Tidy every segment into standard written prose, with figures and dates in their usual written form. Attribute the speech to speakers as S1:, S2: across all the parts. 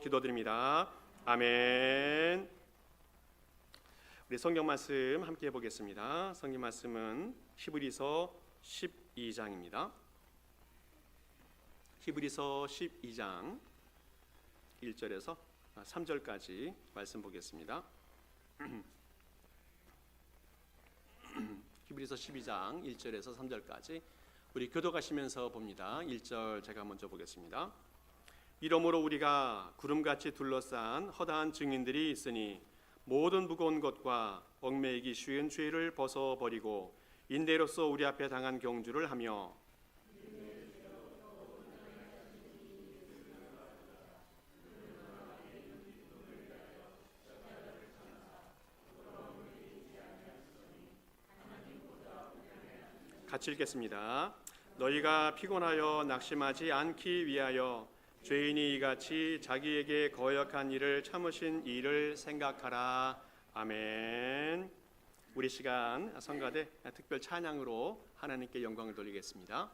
S1: 기도드립니다. 아멘. 우리 성경 말씀 함께 보겠습니다. 성경 말씀은 히브리서 12장입니다. 히브리서 12장 1절에서 3절까지 말씀 보겠습니다. 히브리서 12장 1절에서 3절까지 우리 교독하시면서 봅니다. 1절 제가 먼저 보겠습니다. 이러므로 우리가 구름같이 둘러싼 허다한 증인들이 있으니 모든 무거운 것과 얽매이기 쉬운 죄를 벗어버리고 인대로서 우리 앞에 당한 경주를 하며 같이 읽겠습니다. 너희가 피곤하여 낙심하지 않기 위하여 죄인이 이같이 자기에게 거역한 일을 참으신 이를 생각하라. 아멘. 우리 시간 성가대 특별 찬양으로 하나님께 영광을 돌리겠습니다.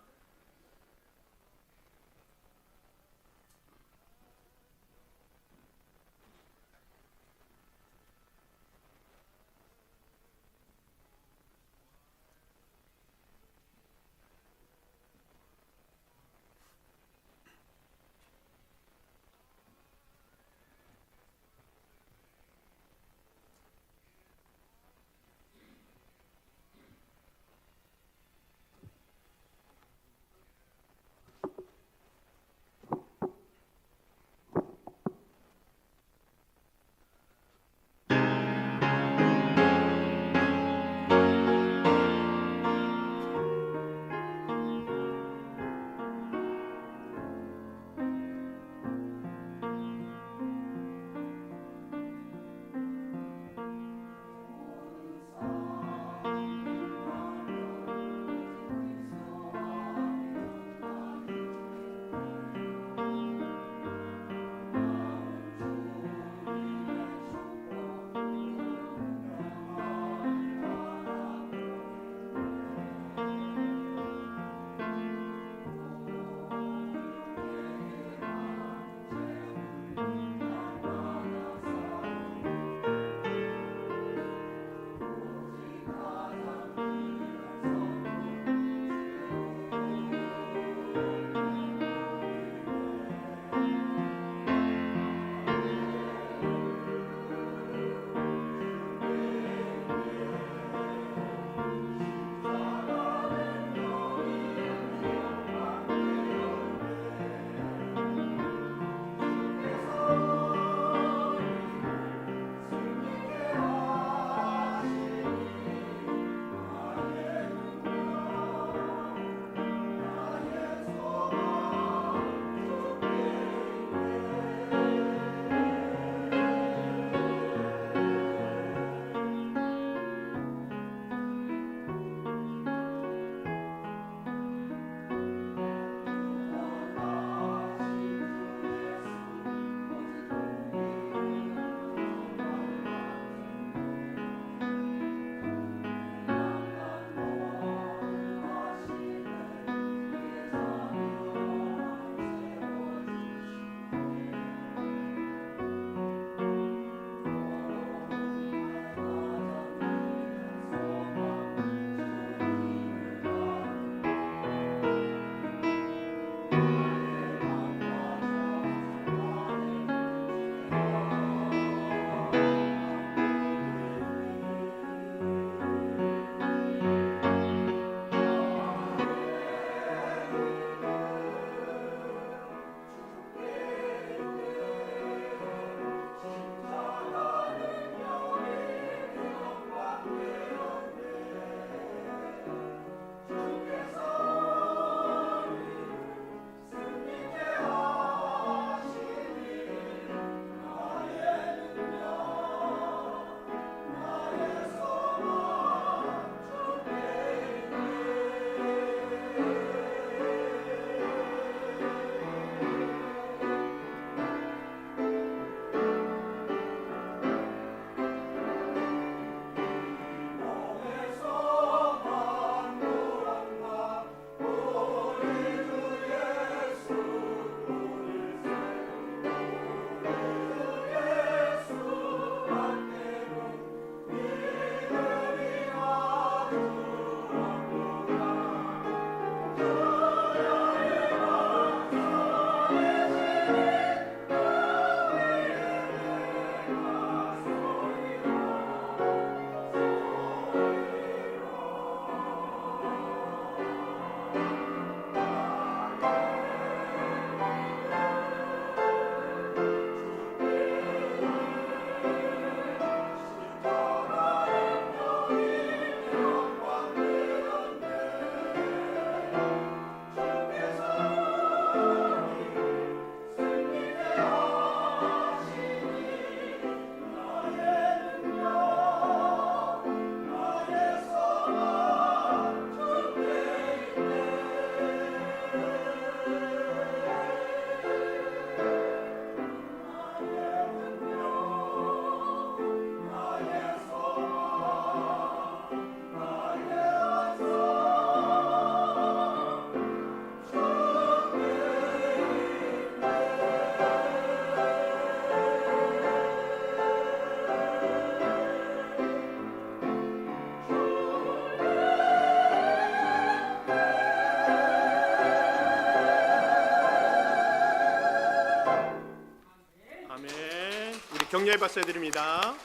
S1: 아멘. 우리 격려의 박수 해드립니다.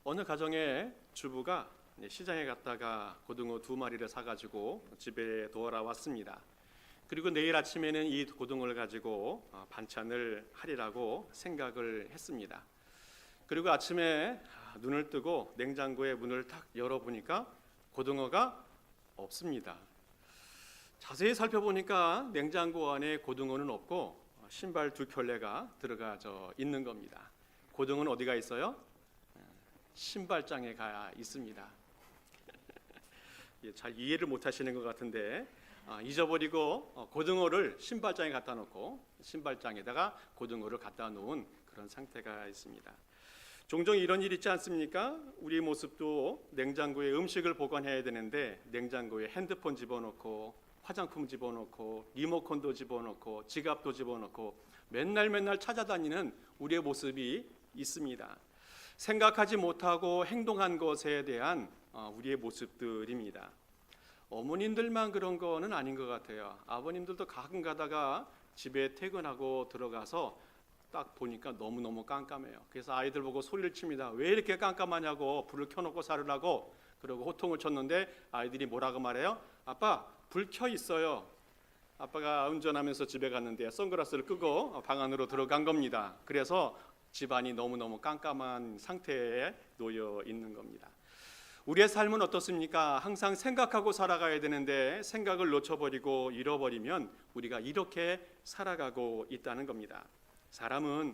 S1: 어느 가정의 주부가 시장에 갔다가 고등어 2마리를 사가지고 집에 돌아왔습니다. 그리고 내일 아침에는 이 고등어를 가지고 반찬을 하리라고 생각을 했습니다. 그리고 아침에 눈을 뜨고 냉장고의 문을 탁 열어보니까 고등어가 없습니다. 자세히 살펴보니까 냉장고 안에 고등어는 없고 신발 2켤레가 들어가져 있는 겁니다. 고등어는 어디가 있어요? 신발장에 가 있습니다. 잘 이해를 못하시는 것 같은데 잊어버리고 고등어를 신발장에 갖다 놓고 신발장에다가 고등어를 갖다 놓은 그런 상태가 있습니다. 종종 이런 일 있지 않습니까? 우리 모습도 냉장고에 음식을 보관해야 되는데 냉장고에 핸드폰 집어넣고 화장품 집어넣고 리모컨도 집어넣고 지갑도 집어넣고 맨날 찾아다니는 우리의 모습이 있습니다. 생각하지 못하고 행동한 것에 대한 우리의 모습들입니다. 어머님들만 그런 거는 아닌 것 같아요. 아버님들도 가끔 가다가 집에 퇴근하고 들어가서 딱 보니까 너무너무 깜깜해요. 그래서 아이들 보고 소리를 칩니다. 왜 이렇게 깜깜하냐고, 불을 켜놓고 살으라고. 그러고 호통을 쳤는데 아이들이 뭐라고 말해요? 아빠, 불 켜 있어요. 아빠가 운전하면서 집에 갔는데 선글라스를 끄고 방 안으로 들어간 겁니다. 그래서 집안이 너무너무 깜깜한 상태에 놓여 있는 겁니다. 우리의 삶은 어떻습니까? 항상 생각하고 살아가야 되는데 생각을 놓쳐버리고 잃어버리면 우리가 이렇게 살아가고 있다는 겁니다. 사람은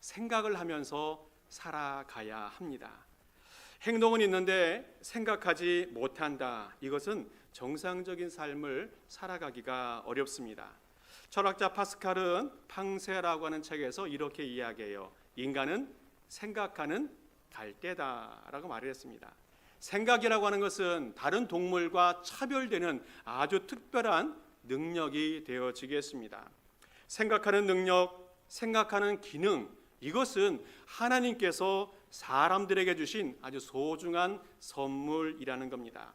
S1: 생각을 하면서 살아가야 합니다. 행동은 있는데 생각하지 못한다. 이것은 정상적인 삶을 살아가기가 어렵습니다. 철학자 파스칼은 팡세라고 하는 책에서 이렇게 이야기해요. 인간은 생각하는 갈대다라고 말을 했습니다. 생각이라고 하는 것은 다른 동물과 차별되는 아주 특별한 능력이 되어지겠습니다. 생각하는 능력, 생각하는 기능, 이것은 하나님께서 사람들에게 주신 아주 소중한 선물이라는 겁니다.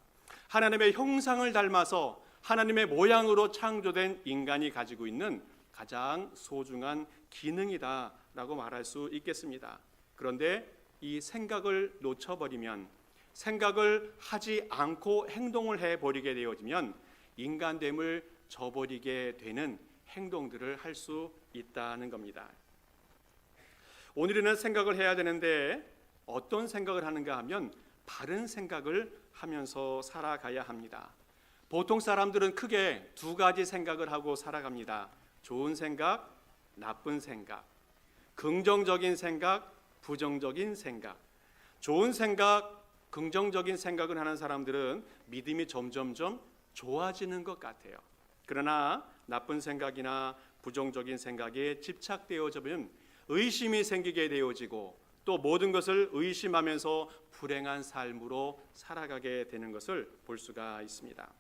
S1: 하나님의 형상을 닮아서 하나님의 모양으로 창조된 인간이 가지고 있는 가장 소중한 기능이다라고 말할 수 있겠습니다. 그런데 이 생각을 놓쳐버리면, 생각을 하지 않고 행동을 해버리게 되어지면 인간됨을 저버리게 되는 행동들을 할 수 있다는 겁니다. 오늘은 생각을 해야 되는데 어떤 생각을 하는가 하면 바른 생각을 하면서 살아가야 합니다. 보통 사람들은 크게 2가지 생각을 하고 살아갑니다. 좋은 생각, 나쁜 생각, 긍정적인 생각, 부정적인 생각. 좋은 생각, 긍정적인 생각을 하는 사람들은 믿음이 점점점 좋아지는 것 같아요. 그러나 나쁜 생각이나 부정적인 생각에 집착되어지면 의심이 생기게 되어지고 또 모든 것을 의심하면서 불행한 삶으로 살아가게 되는 것을 볼 수가 있습니다.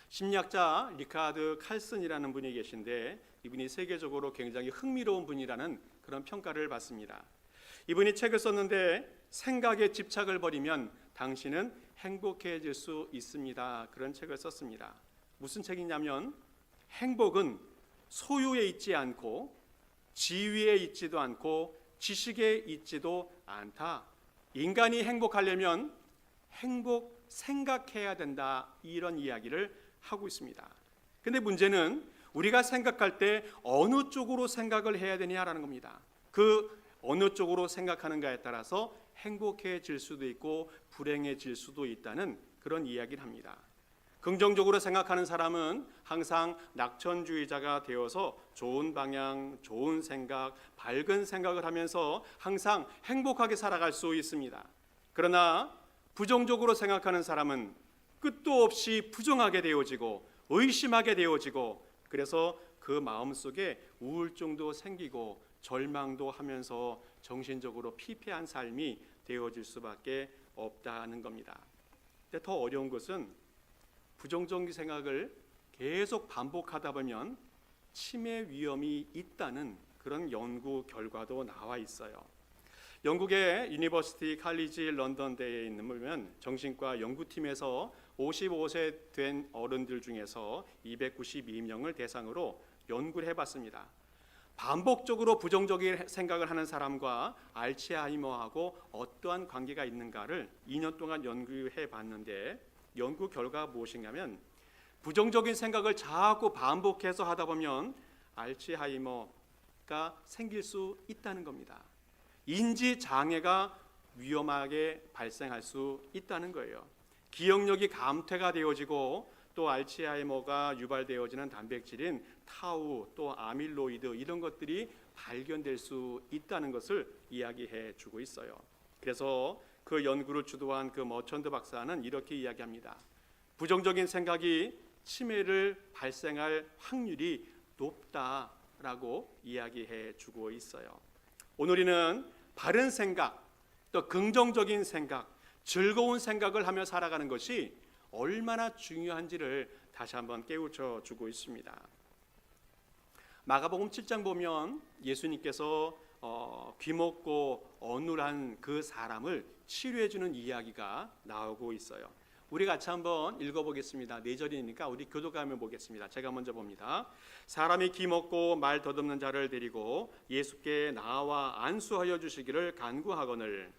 S1: 심리학자 리카드 칼슨이라는 분이 계신데 이분이 세계적으로 굉장히 흥미로운 분이라는 그런 평가를 받습니다. 이분이 책을 썼는데 생각에 집착을 버리면 당신은 행복해질 수 있습니다. 그런 책을 썼습니다. 무슨 책이냐면 행복은 소유에 있지 않고 지위에 있지도 않고 지식에 있지도 않다. 인간이 행복하려면 행복 생각해야 된다. 이런 이야기를 하고 있습니다. 근데 문제는 우리가 생각할 때 어느 쪽으로 생각을 해야 되냐라는 겁니다. 그 어느 쪽으로 생각하는가에 따라서 행복해질 수도 있고 불행해질 수도 있다는 그런 이야기를 합니다. 긍정적으로 생각하는 사람은 항상 낙천주의자가 되어서 좋은 방향, 좋은 생각, 밝은 생각을 하면서 항상 행복하게 살아갈 수 있습니다. 그러나 부정적으로 생각하는 사람은 끝도 없이 부정하게 되어지고 의심하게 되어지고 그래서 그 마음속에 우울증도 생기고 절망도 하면서 정신적으로 피폐한 삶이 되어질 수밖에 없다는 겁니다. 근데 더 어려운 것은 부정적인 생각을 계속 반복하다 보면 치매 위험이 있다는 그런 연구 결과도 나와 있어요. 영국의 유니버시티 칼리지 런던대에 있는 보면 정신과 연구팀에서 55세 된 어른들 중에서 292명을 대상으로 연구를 해봤습니다. 반복적으로 부정적인 생각을 하는 사람과 알츠하이머하고 어떠한 관계가 있는가를 2년 동안 연구해 봤는데, 연구 결과가 무엇인가면 부정적인 생각을 자꾸 반복해서 하다 보면 알츠하이머가 생길 수 있다는 겁니다. 인지 장애가 위험하게 발생할 수 있다는 거예요. 기억력이 감퇴가 되어지고 또 알츠하이머가 유발되어지는 단백질인 타우 또 아밀로이드 이런 것들이 발견될 수 있다는 것을 이야기해 주고 있어요. 그래서 그 연구를 주도한 그 머천드 박사는 이렇게 이야기합니다. 부정적인 생각이 치매를 발생할 확률이 높다라고 이야기해 주고 있어요. 오늘 우리는 바른 생각, 또 긍정적인 생각, 즐거운 생각을 하며 살아가는 것이 얼마나 중요한지를 다시 한번 깨우쳐 주고 있습니다. 마가복음 7장 보면 예수님께서 귀먹고 어눌한 그 사람을 치료해 주는 이야기가 나오고 있어요. 우리 같이 한번 읽어보겠습니다. 4절이니까 우리 교독하며 보겠습니다. 제가 먼저 봅니다. 사람이 귀먹고 말 더듬는 자를 데리고 예수께 나와 안수하여 주시기를 간구하거늘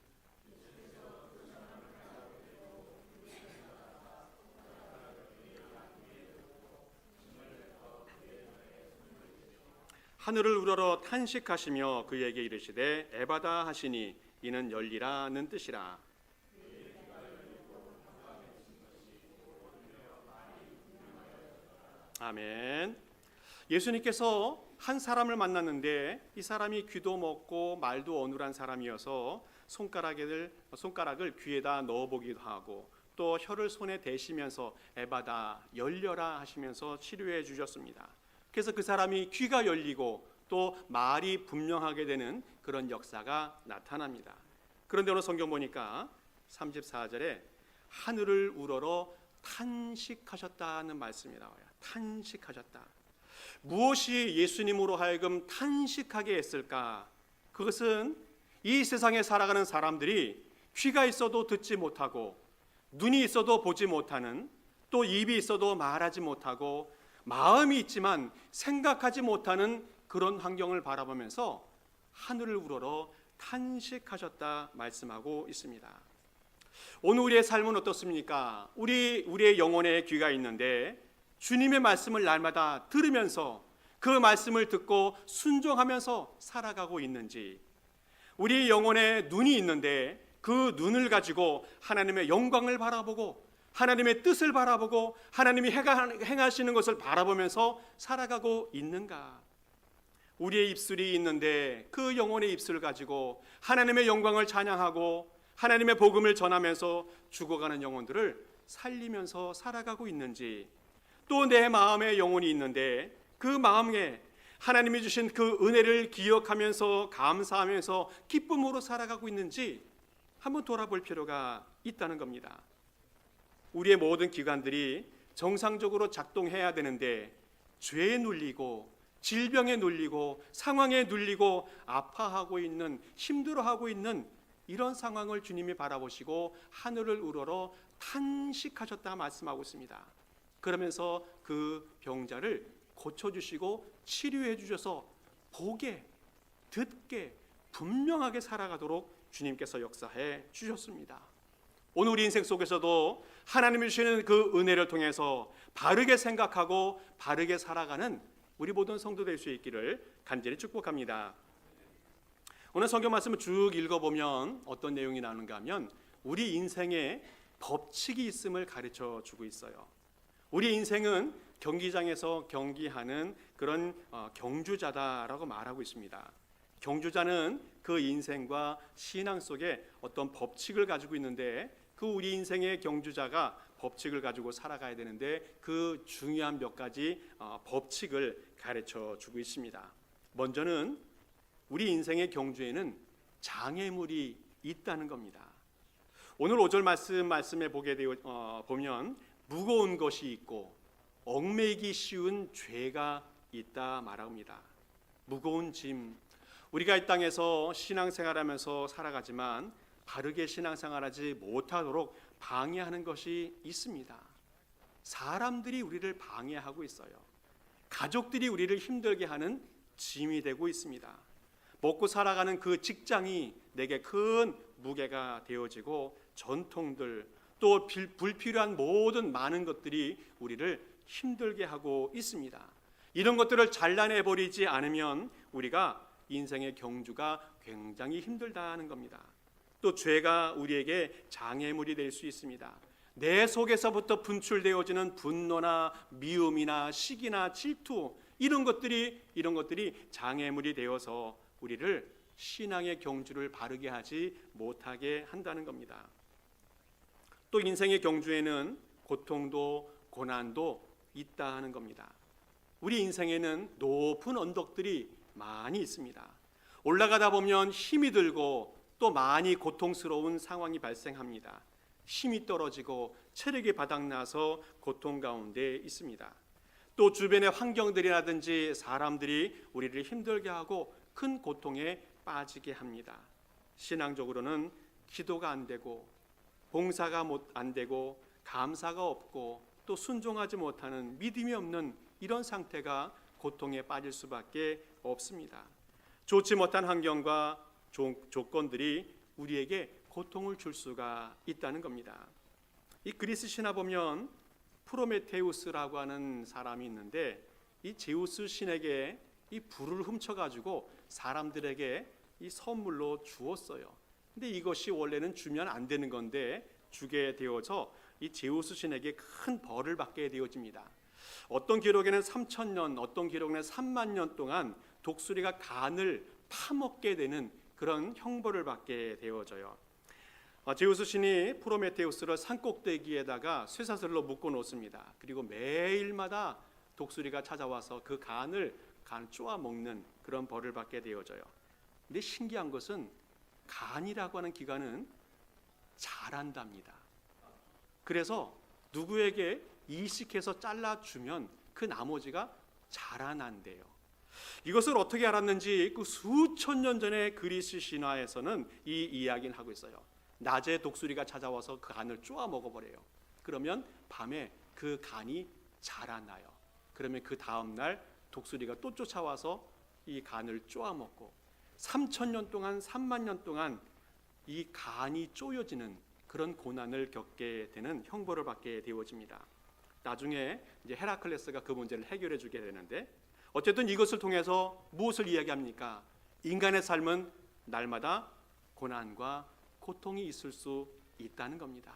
S1: 하늘을 우러러 탄식하시며 그에게 이르시되 에바다 하시니 이는 열리라는 뜻이라. 아멘. 예수님께서 한 사람을 만났는데 이 사람이 귀도 먹고 말도 어눌한 사람이어서 손가락을 귀에다 넣어보기도 하고 또 혀를 손에 대시면서 에바다 열려라 하시면서 치료해 주셨습니다. 그래서 그 사람이 귀가 열리고 또 말이 분명하게 되는 그런 역사가 나타납니다. 그런데 오늘 성경 보니까 34절에 하늘을 우러러 탄식하셨다는 말씀이 나와요. 탄식하셨다. 무엇이 예수님으로 하여금 탄식하게 했을까? 그것은 이 세상에 살아가는 사람들이 귀가 있어도 듣지 못하고 눈이 있어도 보지 못하는 또 입이 있어도 말하지 못하고 마음이 있지만 생각하지 못하는 그런 환경을 바라보면서 하늘을 우러러 탄식하셨다 말씀하고 있습니다. 오늘 우리의 삶은 어떻습니까? 우리의 영혼에 귀가 있는데 주님의 말씀을 날마다 들으면서 그 말씀을 듣고 순종하면서 살아가고 있는지, 우리 영혼에 눈이 있는데 그 눈을 가지고 하나님의 영광을 바라보고 하나님의 뜻을 바라보고 하나님이 행하시는 것을 바라보면서 살아가고 있는가? 우리의 입술이 있는데 그 영혼의 입술을 가지고 하나님의 영광을 찬양하고 하나님의 복음을 전하면서 죽어가는 영혼들을 살리면서 살아가고 있는지, 또 내 마음에 영혼이 있는데 그 마음에 하나님이 주신 그 은혜를 기억하면서 감사하면서 기쁨으로 살아가고 있는지 한번 돌아볼 필요가 있다는 겁니다. 우리의 모든 기관들이 정상적으로 작동해야 되는데 죄에 눌리고 질병에 눌리고 상황에 눌리고 아파하고 있는, 힘들어하고 있는 이런 상황을 주님이 바라보시고 하늘을 우러러 탄식하셨다 말씀하고 있습니다. 그러면서 그 병자를 고쳐주시고 치료해 주셔서 보게, 듣게, 분명하게 살아가도록 주님께서 역사해 주셨습니다. 오늘 우리 인생 속에서도 하나님이 주시는 그 은혜를 통해서 바르게 생각하고 바르게 살아가는 우리 모든 성도 될 수 있기를 간절히 축복합니다. 오늘 성경 말씀을 쭉 읽어보면 어떤 내용이 나오는가 하면 우리 인생에 법칙이 있음을 가르쳐 주고 있어요. 우리 인생은 경기장에서 경기하는 그런 경주자다라고 말하고 있습니다. 경주자는 그 인생과 신앙 속에 어떤 법칙을 가지고 있는데 그 우리 인생의 경주자가 법칙을 가지고 살아가야 되는데 그 중요한 몇 가지 법칙을 가르쳐 주고 있습니다. 먼저는 우리 인생의 경주에는 장애물이 있다는 겁니다. 오늘 5절 말씀에 보게 되어 보면 무거운 것이 있고 얽매이기 쉬운 죄가 있다 말합니다. 무거운 짐, 우리가 이 땅에서 신앙생활하면서 살아가지만 바르게 신앙생활하지 못하도록 방해하는 것이 있습니다. 사람들이 우리를 방해하고 있어요. 가족들이 우리를 힘들게 하는 짐이 되고 있습니다. 먹고 살아가는 그 직장이 내게 큰 무게가 되어지고 전통들 또 불필요한 모든 많은 것들이 우리를 힘들게 하고 있습니다. 이런 것들을 잘라내버리지 않으면 우리가 인생의 경주가 굉장히 힘들다는 겁니다. 또 죄가 우리에게 장애물이 될 수 있습니다. 내 속에서부터 분출되어지는 분노나 미움이나 시기나 질투 이런 것들이 장애물이 되어서 우리를 신앙의 경주를 바르게 하지 못하게 한다는 겁니다. 또 인생의 경주에는 고통도 고난도 있다 하는 겁니다. 우리 인생에는 높은 언덕들이 많이 있습니다. 올라가다 보면 힘이 들고 또 많이 고통스러운 상황이 발생합니다. 힘이 떨어지고 체력이 바닥나서 고통 가운데 있습니다. 또 주변의 환경들이라든지 사람들이 우리를 힘들게 하고 큰 고통에 빠지게 합니다. 신앙적으로는 기도가 안 되고 봉사가 안 되고 감사가 없고 또 순종하지 못하는 믿음이 없는 이런 상태가 고통에 빠질 수밖에 없습니다. 좋지 못한 환경과 조건들이 우리에게 고통을 줄 수가 있다는 겁니다. 이 그리스 신화 보면 프로메테우스라고 하는 사람이 있는데 이 제우스 신에게 이 불을 훔쳐가지고 사람들에게 이 선물로 주었어요. 근데 이것이 원래는 주면 안 되는 건데 주게 되어서 이 제우스 신에게 큰 벌을 받게 되어집니다. 어떤 기록에는 3,000년, 어떤 기록에는 3만 년 동안 독수리가 간을 파먹게 되는 그런 형벌을 받게 되어져요. 제우스 신이 프로메테우스를 산꼭대기에다가 쇠사슬로 묶어 놓습니다. 그리고 매일마다 독수리가 찾아와서 그 간을 쪼아 먹는 그런 벌을 받게 되어져요. 근데 신기한 것은 간이라고 하는 기관은 자란답니다. 그래서 누구에게 이식해서 잘라주면 그 나머지가 자라난대요. 이것을 어떻게 알았는지 그 수천 년 전에 그리스 신화에서는 이 이야기를 하고 있어요. 낮에 독수리가 찾아와서 그 간을 쪼아 먹어버려요. 그러면 밤에 그 간이 자라나요. 그러면 그 다음날 독수리가 또 쫓아와서 이 간을 쪼아 먹고 3,000년 동안 3만 년 동안 이 간이 쪼여지는 그런 고난을 겪게 되는 형벌을 받게 되어집니다. 나중에 이제 헤라클레스가 그 문제를 해결해 주게 되는데 어쨌든 이것을 통해서 무엇을 이야기합니까? 인간의 삶은 날마다 고난과 고통이 있을 수 있다는 겁니다.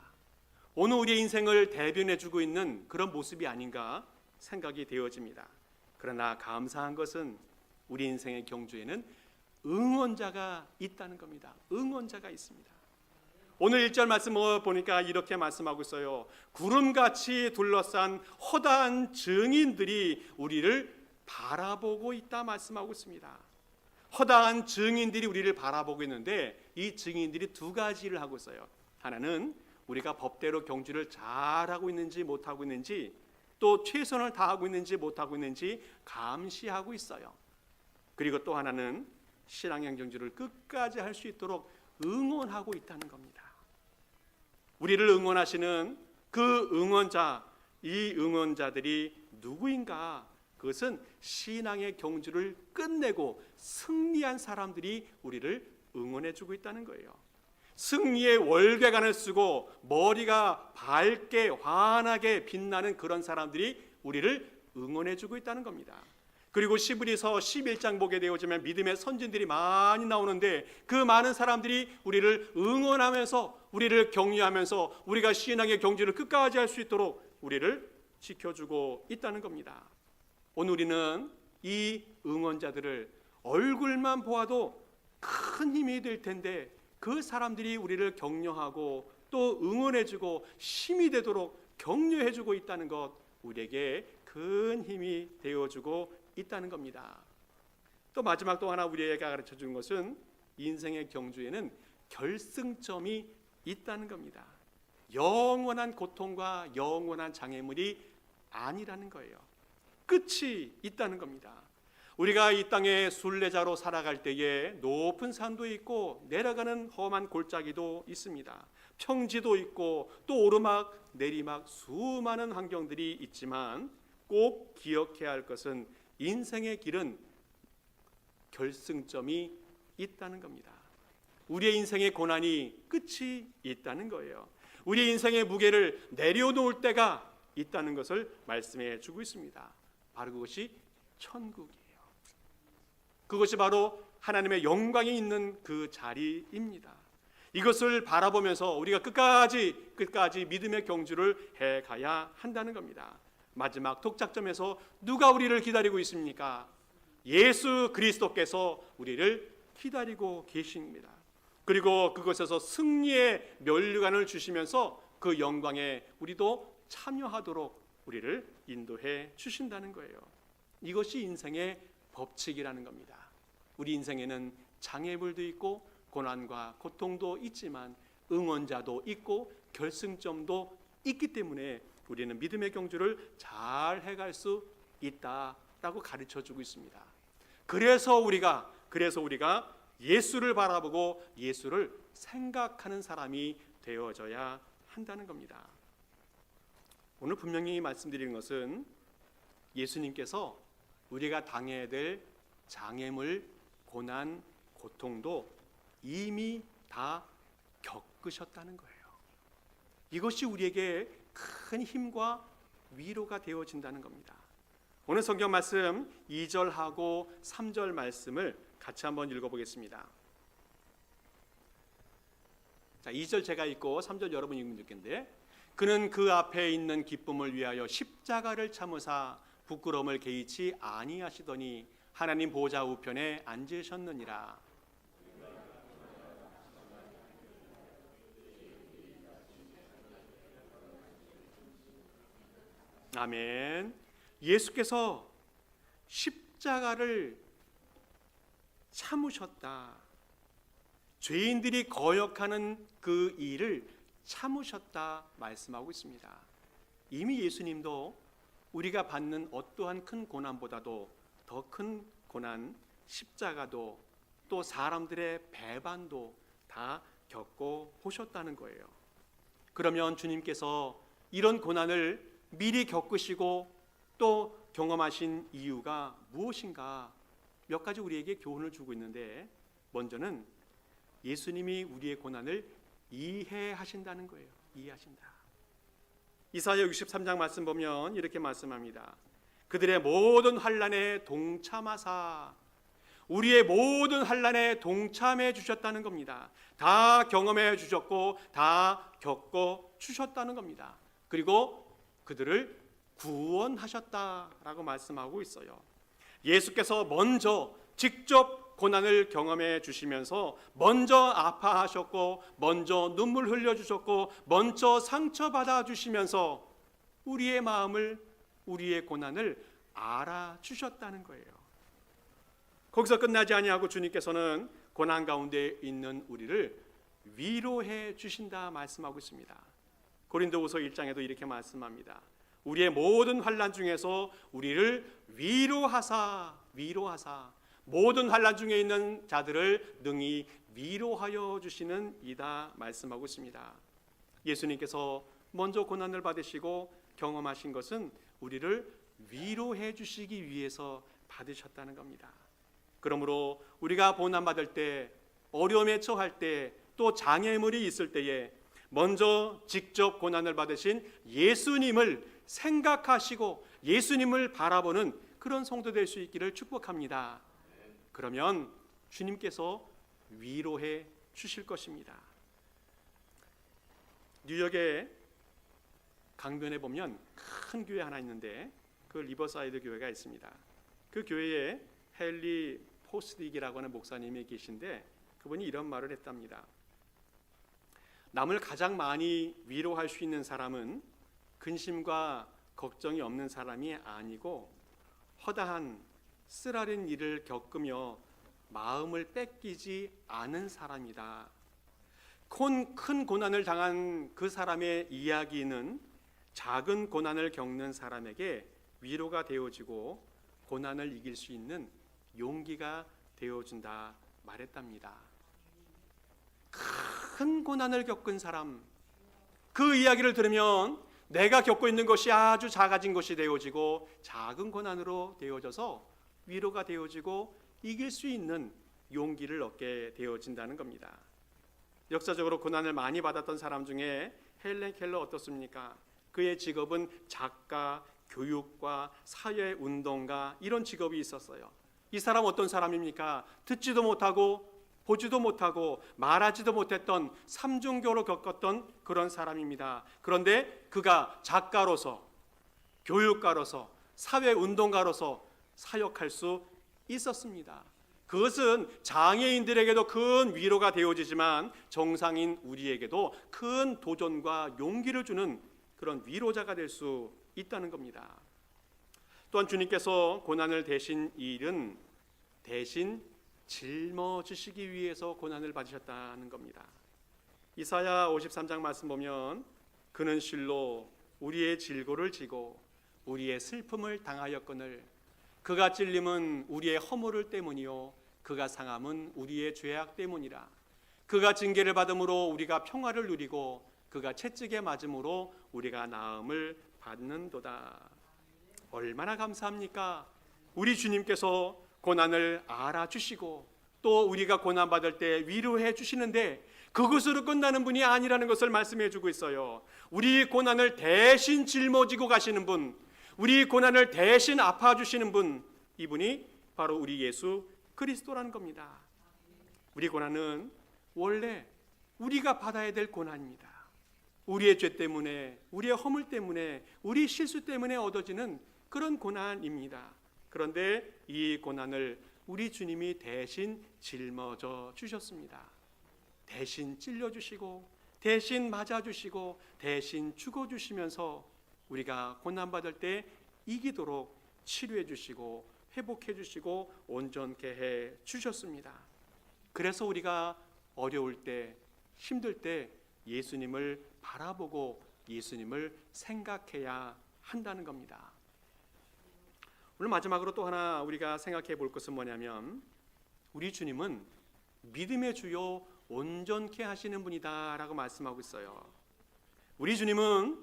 S1: 오늘 우리의 인생을 대변해 주고 있는 그런 모습이 아닌가 생각이 되어집니다. 그러나 감사한 것은 우리 인생의 경주에는 응원자가 있다는 겁니다. 응원자가 있습니다. 오늘 1절 말씀을 보니까 이렇게 말씀하고 있어요. 구름같이 둘러싼 허다한 증인들이 우리를 바라보고 있다 말씀하고 있습니다. 허다한 증인들이 우리를 바라보고 있는데 이 증인들이 두 가지를 하고 있어요. 하나는 우리가 법대로 경주를 잘하고 있는지 못하고 있는지 또 최선을 다하고 있는지 못하고 있는지 감시하고 있어요. 그리고 또 하나는 신앙의 경주를 끝까지 할 수 있도록 응원하고 있다는 겁니다. 우리를 응원하시는 그 응원자, 이 응원자들이 누구인가? 그것은 신앙의 경주를 끝내고 승리한 사람들이 우리를 응원해주고 있다는 거예요. 승리의 월계관을 쓰고 머리가 밝게 환하게 빛나는 그런 사람들이 우리를 응원해주고 있다는 겁니다. 그리고 시브리서 11장 보게 되어지면 믿음의 선진들이 많이 나오는데 그 많은 사람들이 우리를 응원하면서 우리를 격려하면서 우리가 신앙의 경주를 끝까지 할 수 있도록 우리를 지켜주고 있다는 겁니다. 오늘 우리는 이 응원자들을 얼굴만 보아도 큰 힘이 될 텐데 그 사람들이 우리를 격려하고 또 응원해주고 힘이 되도록 격려해주고 있다는 것, 우리에게 큰 힘이 되어주고 있다는 겁니다. 또 마지막 또 하나 우리에게 가르쳐주는 것은 인생의 경주에는 결승점이 있다는 겁니다. 영원한 고통과 영원한 장애물이 아니라는 거예요. 끝이 있다는 겁니다. 우리가 이 땅에 순례자로 살아갈 때에 높은 산도 있고 내려가는 험한 골짜기도 있습니다. 평지도 있고 또 오르막 내리막 수많은 환경들이 있지만 꼭 기억해야 할 것은 인생의 길은 결승점이 있다는 겁니다. 우리의 인생의 고난이 끝이 있다는 거예요. 우리의 인생의 무게를 내려놓을 때가 있다는 것을 말씀해 주고 있습니다. 바로 그것이 천국이에요. 그것이 바로 하나님의 영광이 있는 그 자리입니다. 이것을 바라보면서 우리가 끝까지 믿음의 경주를 해가야 한다는 겁니다. 마지막 독작점에서 누가 우리를 기다리고 있습니까? 예수 그리스도께서 우리를 기다리고 계십니다. 그리고 그것에서 승리의 면류관을 주시면서 그 영광에 우리도 참여하도록 우리를 인도해 주신다는 거예요. 이것이 인생의 법칙이라는 겁니다. 우리 인생에는 장애물도 있고 고난과 고통도 있지만 응원자도 있고 결승점도 있기 때문에 우리는 믿음의 경주를 잘 해갈 수 있다라고 가르쳐주고 있습니다. 그래서 우리가 예수를 바라보고 예수를 생각하는 사람이 되어져야 한다는 겁니다. 오늘 분명히 말씀드리는 것은 예수님께서 우리가 당해야 될 장애물, 고난, 고통도 이미 다 겪으셨다는 거예요. 이것이 우리에게 큰 힘과 위로가 되어진다는 겁니다. 오늘 성경 말씀 2절하고 3절 말씀을 같이 한번 읽어보겠습니다. 자, 2절 제가 읽고 3절 여러분이 읽으면 좋겠는데, 그는 그 앞에 있는 기쁨을 위하여 십자가를 참으사 부끄러움을 개의치 아니하시더니 하나님 보좌 우편에 앉으셨느니라. 아멘. 예수께서 십자가를 참으셨다. 죄인들이 거역하는 그 일을 참으셨다 말씀하고 있습니다. 이미 예수님도 우리가 받는 어떠한 큰 고난보다도 더 큰 고난, 십자가도 또 사람들의 배반도 다 겪고 보셨다는 거예요. 그러면 주님께서 이런 고난을 미리 겪으시고 또 경험하신 이유가 무엇인가? 몇 가지 우리에게 교훈을 주고 있는데, 먼저는 예수님이 우리의 고난을 이해하신다는 거예요. 이해하신다. 이사야 63장 말씀 보면 이렇게 말씀합니다. 그들의 모든 환난에 동참하사, 우리의 모든 환난에 동참해 주셨다는 겁니다. 다 경험해 주셨고 다 겪어 주셨다는 겁니다. 그리고 그들을 구원하셨다라고 말씀하고 있어요. 예수께서 먼저 직접 고난을 경험해 주시면서 먼저 아파하셨고 먼저 눈물 흘려 주셨고 먼저 상처받아 주시면서 우리의 마음을, 우리의 고난을 알아주셨다는 거예요. 거기서 끝나지 아니하고 주님께서는 고난 가운데 있는 우리를 위로해 주신다 말씀하고 있습니다. 고린도후서 1장에도 이렇게 말씀합니다. 우리의 모든 환난 중에서 우리를 위로하사 모든 환난 중에 있는 자들을 능히 위로하여 주시는 이다 말씀하고 있습니다. 예수님께서 먼저 고난을 받으시고 경험하신 것은 우리를 위로해 주시기 위해서 받으셨다는 겁니다. 그러므로 우리가 고난받을 때, 어려움에 처할 때, 또 장애물이 있을 때에 먼저 직접 고난을 받으신 예수님을 생각하시고 예수님을 바라보는 그런 성도 될 수 있기를 축복합니다. 그러면 주님께서 위로해 주실 것입니다. 뉴욕의 강변에 보면 큰 교회 하나 있는데 그 리버사이드 교회가 있습니다. 그 교회에 헨리 포스딕이라고 하는 목사님이 계신데 그분이 이런 말을 했답니다. 남을 가장 많이 위로할 수 있는 사람은 근심과 걱정이 없는 사람이 아니고 허다한 쓰라린 일을 겪으며 마음을 뺏기지 않은 사람이다. 큰 고난을 당한 그 사람의 이야기는 작은 고난을 겪는 사람에게 위로가 되어지고 고난을 이길 수 있는 용기가 되어준다 말했답니다. 큰 고난을 겪은 사람, 그 이야기를 들으면 내가 겪고 있는 것이 아주 작아진 것이 되어지고 작은 고난으로 되어져서 위로가 되어지고 이길 수 있는 용기를 얻게 되어진다는 겁니다. 역사적으로 고난을 많이 받았던 사람 중에 헬렌 켈러 어떻습니까? 그의 직업은 작가, 교육가, 사회운동가 이런 직업이 있었어요. 이 사람 어떤 사람입니까? 듣지도 못하고 보지도 못하고 말하지도 못했던 삼중교로 겪었던 그런 사람입니다. 그런데 그가 작가로서, 교육가로서, 사회운동가로서 사역할 수 있었습니다. 그것은 장애인들에게도 큰 위로가 되어지지만 정상인 우리에게도 큰 도전과 용기를 주는 그런 위로자가 될 수 있다는 겁니다. 또한 주님께서 고난을 대신 이 일은 대신 짊어지시기 위해서 고난을 받으셨다는 겁니다. 이사야 53장 말씀 보면 그는 실로 우리의 질고를 지고 우리의 슬픔을 당하였거늘 그가 찔림은 우리의 허물을 때문이요 그가 상함은 우리의 죄악 때문이라. 그가 징계를 받음으로 우리가 평화를 누리고 그가 채찍에 맞음으로 우리가 나음을 받는도다. 얼마나 감사합니까? 우리 주님께서 고난을 알아주시고 또 우리가 고난받을 때 위로해 주시는데 그것으로 끝나는 분이 아니라는 것을 말씀해 주고 있어요. 우리 고난을 대신 짊어지고 가시는 분, 우리 고난을 대신 아파주시는 분, 이분이 바로 우리 예수 그리스도라는 겁니다. 우리 고난은 원래 우리가 받아야 될 고난입니다. 우리의 죄 때문에, 우리의 허물 때문에, 우리 실수 때문에 얻어지는 그런 고난입니다. 그런데 이 고난을 우리 주님이 대신 짊어져 주셨습니다. 대신 찔려주시고 대신 맞아주시고 대신 죽어주시면서 우리가 고난받을 때 이기도록 치료해 주시고 회복해 주시고 온전케 해 주셨습니다. 그래서 우리가 어려울 때 힘들 때 예수님을 바라보고 예수님을 생각해야 한다는 겁니다. 오늘 마지막으로 또 하나 우리가 생각해 볼 것은 뭐냐면 우리 주님은 믿음의 주요 온전케 하시는 분이다 라고 말씀하고 있어요. 우리 주님은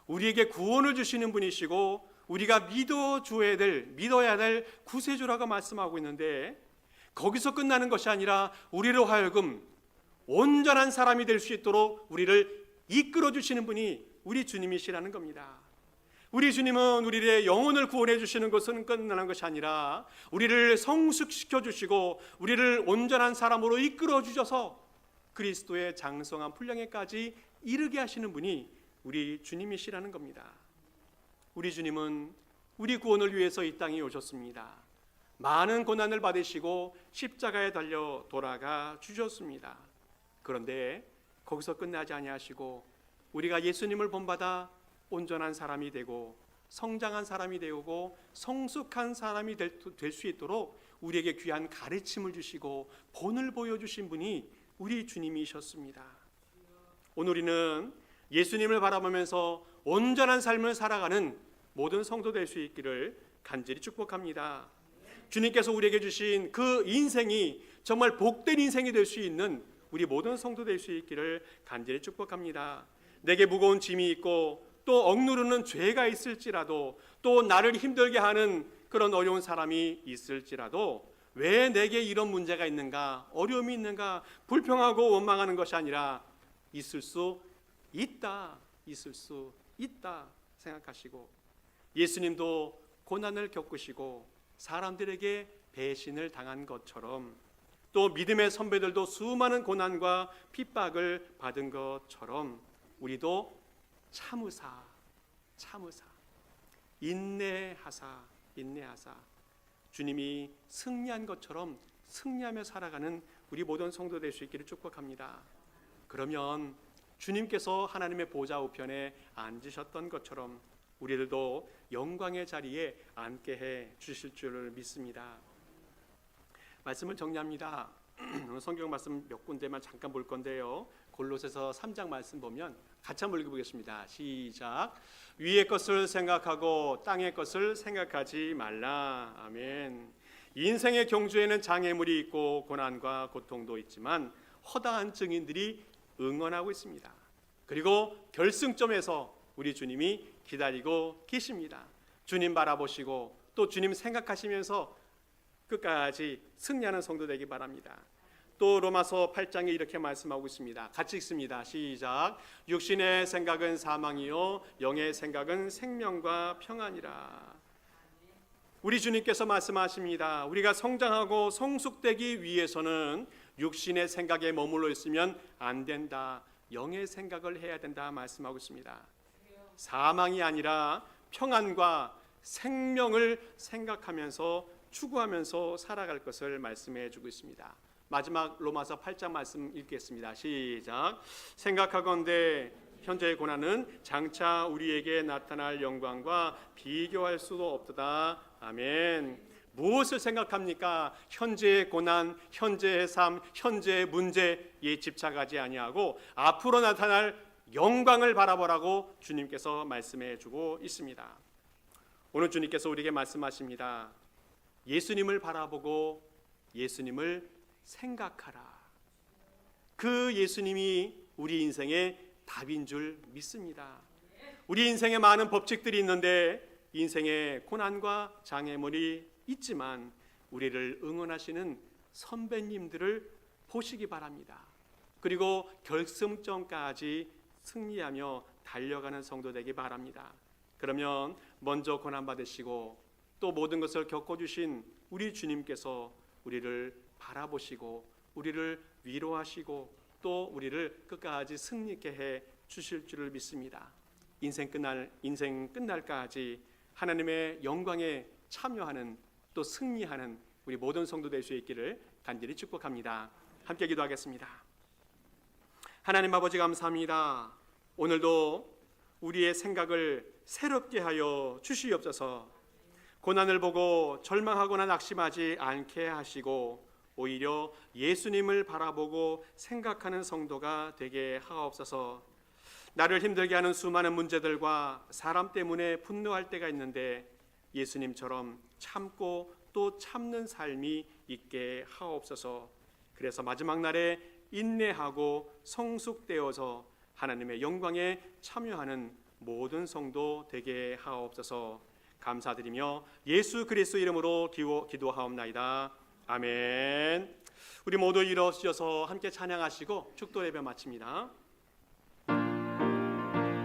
S1: 우리에게 구원을 주시는 분이시고 우리가 믿어야 될 구세주라고 말씀하고 있는데 거기서 끝나는 것이 아니라 우리로 하여금 온전한 사람이 될 수 있도록 우리를 이끌어 주시는 분이 우리 주님이시라는 겁니다. 우리 주님은 우리의 영혼을 구원해 주시는 것은 끝나는 것이 아니라 우리를 성숙시켜 주시고 우리를 온전한 사람으로 이끌어 주셔서 그리스도의 장성한 분량에까지 이르게 하시는 분이 우리 주님이시라는 겁니다. 우리 주님은 우리 구원을 위해서 이 땅에 오셨습니다. 많은 고난을 받으시고 십자가에 달려 돌아가 주셨습니다. 그런데 거기서 끝나지 아니하시고 우리가 예수님을 본받아 온전한 사람이 되고 성장한 사람이 되고 성숙한 사람이 될 수 있도록 우리에게 귀한 가르침을 주시고 본을 보여주신 분이 우리 주님이셨습니다. 오늘 우리는 예수님을 바라보면서 온전한 삶을 살아가는 모든 성도 될 수 있기를 간절히 축복합니다. 주님께서 우리에게 주신 그 인생이 정말 복된 인생이 될 수 있는 우리 모든 성도 될 수 있기를 간절히 축복합니다. 내게 무거운 짐이 있고 또 억누르는 죄가 있을지라도 또 나를 힘들게 하는 그런 어려운 사람이 있을지라도 왜 내게 이런 문제가 있는가, 어려움이 있는가, 불평하고 원망하는 것이 아니라 있을 수 있다 생각하시고 예수님도 고난을 겪으시고 사람들에게 배신을 당한 것처럼 또 믿음의 선배들도 수많은 고난과 핍박을 받은 것처럼 우리도 참으사 인내하사 주님이 승리한 것처럼 승리하며 살아가는 우리 모든 성도 될 수 있기를 축복합니다. 그러면 주님께서 하나님의 보좌 우편에 앉으셨던 것처럼 우리들도 영광의 자리에 앉게 해 주실 줄을 믿습니다. 말씀을 정리합니다. 성경 말씀 몇 군데만 잠깐 볼 건데요. 골로새서 3장 말씀 보면 같이 한번 읽어보겠습니다. 시작. 위의 것을 생각하고 땅의 것을 생각하지 말라. 아멘. 인생의 경주에는 장애물이 있고 고난과 고통도 있지만 허다한 증인들이 응원하고 있습니다. 그리고 결승점에서 우리 주님이 기다리고 계십니다. 주님 바라보시고 또 주님 생각하시면서 끝까지 승리하는 성도 되기 바랍니다. 또 로마서 8장에 이렇게 말씀하고 있습니다. 같이 읽습니다. 시작. 육신의 생각은 사망이요 영의 생각은 생명과 평안이라. 우리 주님께서 말씀하십니다. 우리가 성장하고 성숙되기 위해서는 육신의 생각에 머물러 있으면 안 된다. 영의 생각을 해야 된다 말씀하고 있습니다. 사망이 아니라 평안과 생명을 생각하면서 추구하면서 살아갈 것을 말씀해 주고 있습니다. 마지막 로마서 8장 말씀 읽겠습니다. 시작. 생각하건대 현재의 고난은 장차 우리에게 나타날 영광과 비교할 수도 없도다. 아멘. 무엇을 생각합니까? 현재의 고난, 현재의 삶, 현재의 문제에 집착하지 아니하고 앞으로 나타날 영광을 바라보라고 주님께서 말씀해 주고 있습니다. 오늘 주님께서 우리에게 말씀하십니다. 예수님을 바라보고 예수님을 생각하라. 그 예수님이 우리 인생의 답인 줄 믿습니다. 우리 인생에 많은 법칙들이 있는데 인생의 고난과 장애물이 있지만 우리를 응원하시는 선배님들을 보시기 바랍니다. 그리고 결승점까지 승리하며 달려가는 성도 되기 바랍니다. 그러면 먼저 고난받으시고 또 모든 것을 겪어주신 우리 주님께서 우리를 바라보시고 우리를 위로하시고 또 우리를 끝까지 승리케 해 주실 줄을 믿습니다. 인생 끝날까지 하나님의 영광에 참여하는 또 승리하는 우리 모든 성도 될 수 있기를 간절히 축복합니다. 함께 기도하겠습니다. 하나님 아버지 감사합니다. 오늘도 우리의 생각을 새롭게 하여 주시옵소서. 고난을 보고 절망하거나 낙심하지 않게 하시고 오히려 예수님을 바라보고 생각하는 성도가 되게 하옵소서. 나를 힘들게 하는 수많은 문제들과 사람 때문에 분노할 때가 있는데 예수님처럼 참고 또 참는 삶이 있게 하옵소서. 그래서 마지막 날에 인내하고 성숙되어서 하나님의 영광에 참여하는 모든 성도 되게 하옵소서. 감사드리며 예수 그리스도 이름으로 기도하옵나이다. 아멘. 우리 모두 일어서셔서 함께 찬양하시고 축도 예배 마칩니다.